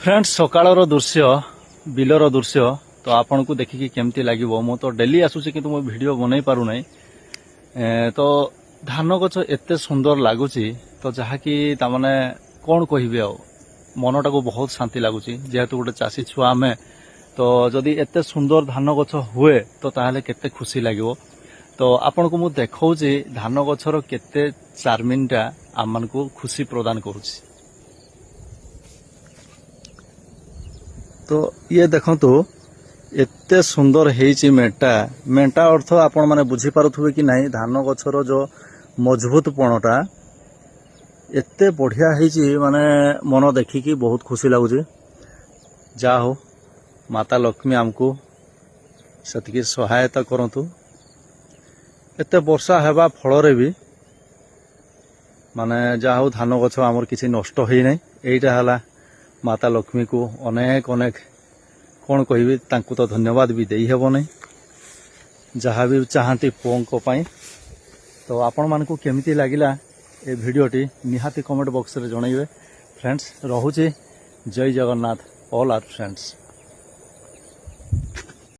Friends सकाळर दृश्य बिलर दृश्य तो आपन को देखिकी केमती लागिवो मु तो डेली आसुची कि मो वीडियो बनई पारु नै तो धान गछ एते सुंदर लागुची तो जहाँकि तामाने कौन कहबे आ मनटा को बहुत शांति लगुच जेहेतु गोटे चाषी छुआ आम तो जदि एते सुंदर धान गछ हुए तो ताहले केते खुशी लागिवो। तो आपन को मु देखौची धान गछर केते चार्मिंगटा आम को खुशी प्रदान करुची। तो ये देखंतु एते सुंदर हेची मेंटा मेंटा अर्थ आपण माने बुझी पारुथुबे कि नाही धान गछर जो मजबूत पणटा एते बढ़िया हेची माने मन देखिकी बहुत खुशी लागुची। जा हो माता लक्ष्मी आमको सेतिकी सहायता करंतु। एते वर्षा हेबा फल रे भी माने जा हो धान गछ आमर किछि नष्ट होई नै। एइटा हला माता लक्ष्मी को अनेक अनेक कौन कहबी तांकु तो धन्यवाद भी देई हेबो नै जहाँ भी चाहती पुओं पाई। तो आपण मान को केमिति लागिला ए वीडियोटी निहाती कमेंट बॉक्स रे जणाइबे। फ्रेंड्स रहुची जय जगन्नाथ ऑल आर फ्रेंड्स।